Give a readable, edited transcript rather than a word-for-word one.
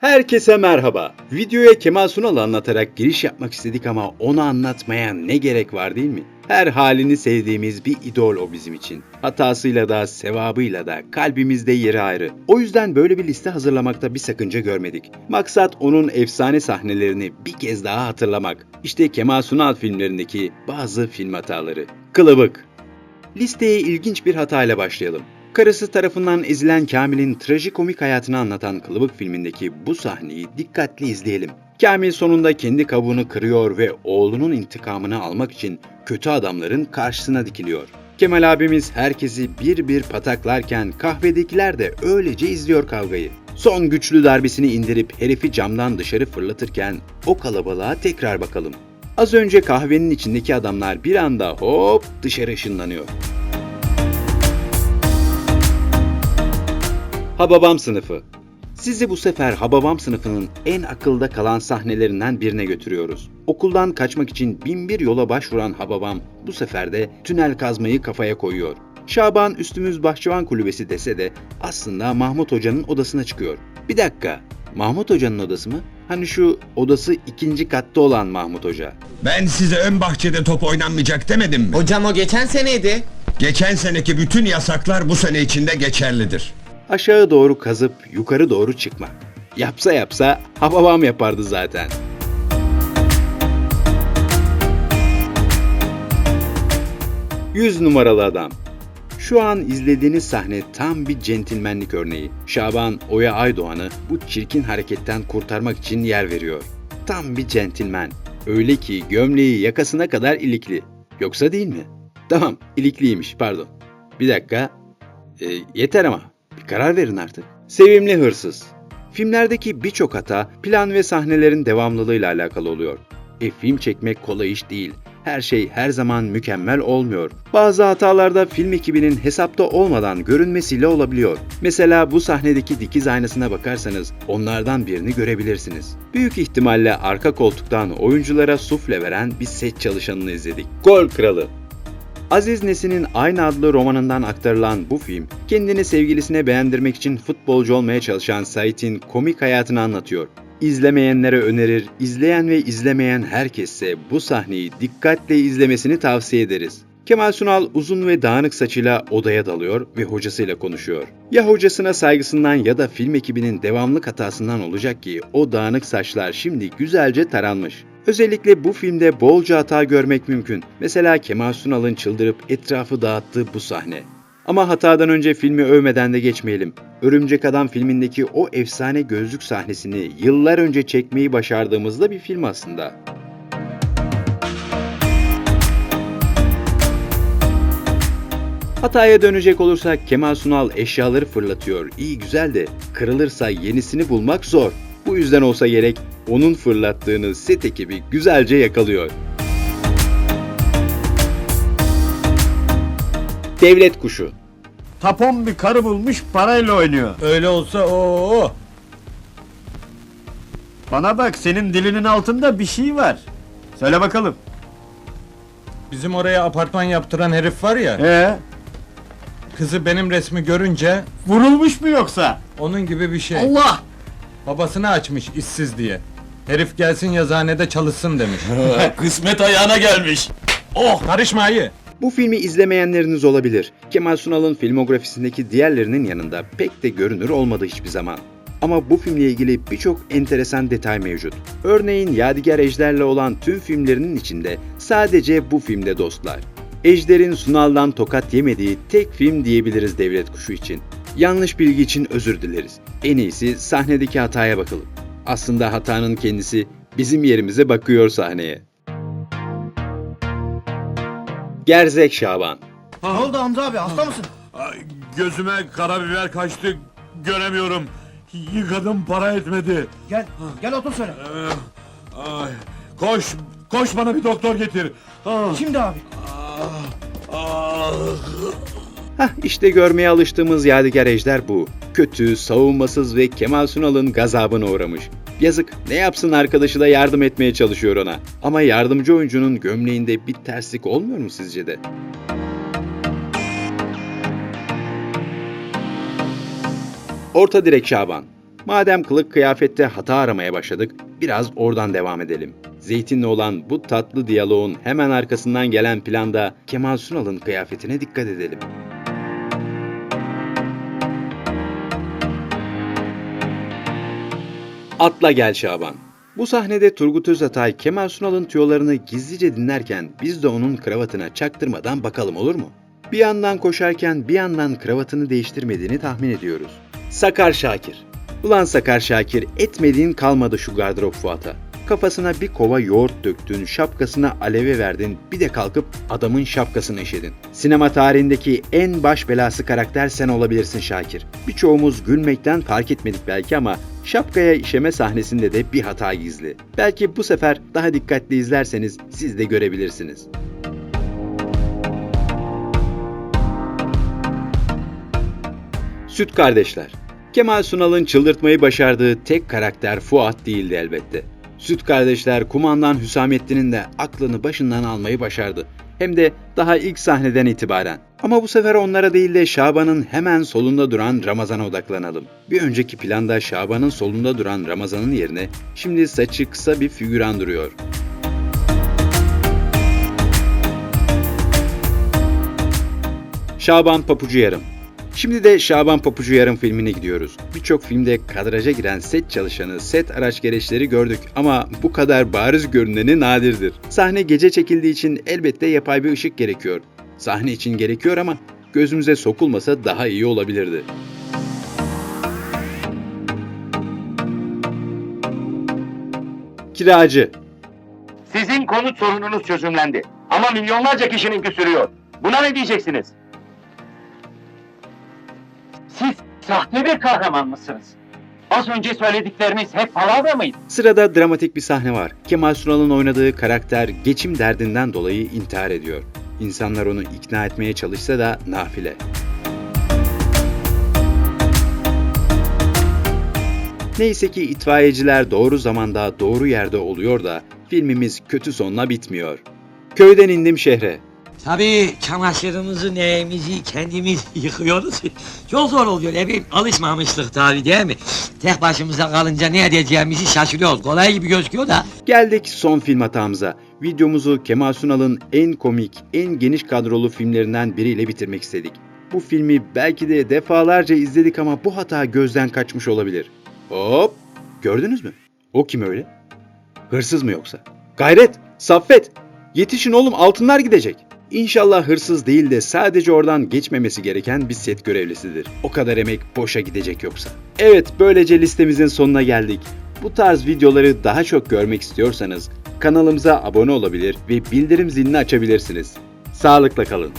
Herkese merhaba. Videoya Kemal Sunal'ı anlatarak giriş yapmak istedik ama onu anlatmaya ne gerek var değil mi? Her halini sevdiğimiz bir idol o bizim için. Hatasıyla da sevabıyla da kalbimizde yeri ayrı. O yüzden böyle bir liste hazırlamakta bir sakınca görmedik. Maksat onun efsane sahnelerini bir kez daha hatırlamak. İşte Kemal Sunal filmlerindeki bazı film hataları. Kılıbık. Listeye ilginç bir hatayla başlayalım. Karısı tarafından ezilen Kamil'in trajikomik hayatını anlatan Kılıbık filmindeki bu sahneyi dikkatli izleyelim. Kamil sonunda kendi kabuğunu kırıyor ve oğlunun intikamını almak için kötü adamların karşısına dikiliyor. Kemal abimiz herkesi bir bir pataklarken kahvedekiler de öylece izliyor kavgayı. Son güçlü darbesini indirip herifi camdan dışarı fırlatırken o kalabalığa tekrar bakalım. Az önce kahvenin içindeki adamlar bir anda hop dışarı ışınlanıyor. Hababam sınıfı. Sizi bu sefer Hababam sınıfının en akılda kalan sahnelerinden birine götürüyoruz. Okuldan kaçmak için binbir yola başvuran Hababam bu sefer de tünel kazmayı kafaya koyuyor. Şaban üstümüz bahçıvan kulübesi dese de aslında Mahmut Hoca'nın odasına çıkıyor. Bir dakika, Mahmut Hoca'nın odası mı? Hani şu odası 2. katta olan Mahmut Hoca. Ben size ön bahçede top oynanmayacak demedim mi? Hocam o geçen seneydi. Geçen seneki bütün yasaklar bu sene içinde geçerlidir. Aşağı doğru kazıp yukarı doğru çıkmak. Yapsa yapsa Hababam yapardı zaten. Yüz numaralı adam. Şu an izlediğiniz sahne tam bir centilmenlik örneği. Şaban, Oya Aydoğan'ı bu çirkin hareketten kurtarmak için yer veriyor. Tam bir centilmen. Öyle ki gömleği yakasına kadar ilikli. Yoksa değil mi? Tamam, ilikliymiş, pardon. Bir dakika. Yeter ama. Bir karar verin artık. Sevimli hırsız. Filmlerdeki birçok hata plan ve sahnelerin devamlılığıyla alakalı oluyor. Film çekmek kolay iş değil. Her şey her zaman mükemmel olmuyor. Bazı hatalarda film ekibinin hesapta olmadan görünmesiyle olabiliyor. Mesela bu sahnedeki dikiz aynasına bakarsanız onlardan birini görebilirsiniz. Büyük ihtimalle arka koltuktan oyunculara sufle veren bir set çalışanını izledik. Gol Kralı. Aziz Nesin'in aynı adlı romanından aktarılan bu film, kendini sevgilisine beğendirmek için futbolcu olmaya çalışan Sait'in komik hayatını anlatıyor. İzlemeyenlere önerir, izleyen ve izlemeyen herkesse bu sahneyi dikkatle izlemesini tavsiye ederiz. Kemal Sunal uzun ve dağınık saçıyla odaya dalıyor ve hocasıyla konuşuyor. Ya hocasına saygısından ya da film ekibinin devamlık hatasından olacak ki o dağınık saçlar şimdi güzelce taranmış. Özellikle bu filmde bolca hata görmek mümkün. Mesela Kemal Sunal'ın çıldırıp etrafı dağıttığı bu sahne. Ama hatadan önce filmi övmeden de geçmeyelim. Örümcek Adam filmindeki o efsane gözlük sahnesini yıllar önce çekmeyi başardığımızda bir film aslında. Hataya dönecek olursak Kemal Sunal eşyaları fırlatıyor. İyi güzel de kırılırsa yenisini bulmak zor. Bu yüzden olsa gerek onun fırlattığını set ekibi güzelce yakalıyor. Devlet kuşu. Tapon bir karı bulmuş parayla oynuyor. Öyle olsa o. Bana bak, senin dilinin altında bir şey var. Söyle bakalım. Bizim oraya apartman yaptıran herif var ya. Kızı Benim resmi görünce vurulmuş mu yoksa? onun gibi bir şey. Allah! Babasını açmış işsiz diye. Herif gelsin yazıhanede çalışsın demiş. Kısmet ayağına gelmiş. Oh, karışma ayı. Bu filmi izlemeyenleriniz olabilir. Kemal Sunal'ın filmografisindeki diğerlerinin yanında pek de görünür olmadı hiçbir zaman. Ama bu filmle ilgili birçok enteresan detay mevcut. Örneğin Yadigar Ejder'le olan tüm filmlerinin içinde sadece bu filmde dostlar. Ejder'in Sunal'dan tokat yemediği tek film diyebiliriz Devlet Kuşu için. Yanlış bilgi için özür dileriz. En iyisi sahnedeki hataya bakalım. Aslında hatanın kendisi bizim yerimize bakıyor sahneye. Gerzek Şaban. Ne oldu Hamza abi, hasta mısın? Gözüme karabiber kaçtı, göremiyorum. Yıkadım, para etmedi. Gel otur şöyle. Ay, koş bana bir doktor getir. Şimdi abi. İşte görmeye alıştığımız Yadigar Ejder bu. Kötü, savunmasız ve Kemal Sunal'ın gazabına uğramış. Yazık, ne yapsın, arkadaşı da yardım etmeye çalışıyor ona. Ama yardımcı oyuncunun gömleğinde bir terslik olmuyor mu sizce de? Orta direk Şaban. Madem kılık kıyafette hata aramaya başladık, biraz oradan devam edelim. Zeytin'le olan bu tatlı diyaloğun hemen arkasından gelen planda Kemal Sunal'ın kıyafetine dikkat edelim. Atla Gel Şaban. Bu sahnede Turgut Özatay Kemal Sunal'ın tüyolarını gizlice dinlerken biz de onun kravatına çaktırmadan bakalım olur mu? Bir yandan koşarken bir yandan kravatını değiştirmediğini tahmin ediyoruz. Sakar Şakir. Ulan Sakar Şakir, etmediğin kalmadı şu gardırop Fuat'a. Kafasına bir kova yoğurt döktün, şapkasına aleve verdin, bir de kalkıp adamın şapkasını işedin. Sinema tarihindeki en baş belası karakter sen olabilirsin Şakir. Birçoğumuz gülmekten fark etmedik belki ama şapkaya işeme sahnesinde de bir hata gizli. Belki bu sefer daha dikkatli izlerseniz siz de görebilirsiniz. Süt Kardeşler. Kemal Sunal'ın çıldırtmayı başardığı tek karakter Fuat değildi elbette. Süt Kardeşler kumandan Hüsamettin'in de aklını başından almayı başardı. Hem de daha ilk sahneden itibaren. Ama bu sefer onlara değil de Şaban'ın hemen solunda duran Ramazan'a odaklanalım. Bir önceki planda Şaban'ın solunda duran Ramazan'ın yerine şimdi saçı kısa bir figüran duruyor. Şaban Papucu Yarım. Şimdi de Şaban Papucu Yarım filmine gidiyoruz. Birçok filmde kadraja giren set çalışanı, set araç gereçleri gördük ama bu kadar bariz görüneni nadirdir. Sahne gece çekildiği için elbette yapay bir ışık gerekiyor. Sahne için gerekiyor ama gözümüze sokulmasa daha iyi olabilirdi. Kiracı. Sizin konut sorununuz çözümlendi. Ama milyonlarca kişininki sürüyor. Buna ne diyeceksiniz? Siz sahte bir kahraman mısınız? Az önce söyledikleriniz hep palavra mıydı? Sırada dramatik bir sahne var. Kemal Sunal'ın oynadığı karakter geçim derdinden dolayı intihar ediyor. İnsanlar onu ikna etmeye çalışsa da nafile. Neyse ki itfaiyeciler doğru zamanda doğru yerde oluyor da filmimiz kötü sonla bitmiyor. Köyden indim şehre. Tabii çamaşırımızı, neyimizi kendimiz yıkıyoruz. Çok zor oluyor efendim. Alışmamışlık tabii değil mi? Tek başımıza kalınca ne edeceğimizi şaşırıyoruz. Kolay gibi gözüküyor da. Geldik son film hatamıza. Videomuzu Kemal Sunal'ın en komik, en geniş kadrolu filmlerinden biriyle bitirmek istedik. Bu filmi belki de defalarca izledik ama bu hata gözden kaçmış olabilir. Hop! Gördünüz mü? O kim öyle? Hırsız mı yoksa? Gayret! Saffet! Yetişin oğlum, altınlar gidecek. İnşallah hırsız değil de sadece oradan geçmemesi gereken bir set görevlisidir. O kadar emek boşa gidecek yoksa. Evet, böylece listemizin sonuna geldik. Bu tarz videoları daha çok görmek istiyorsanız kanalımıza abone olabilir ve bildirim zilini açabilirsiniz. Sağlıkla kalın.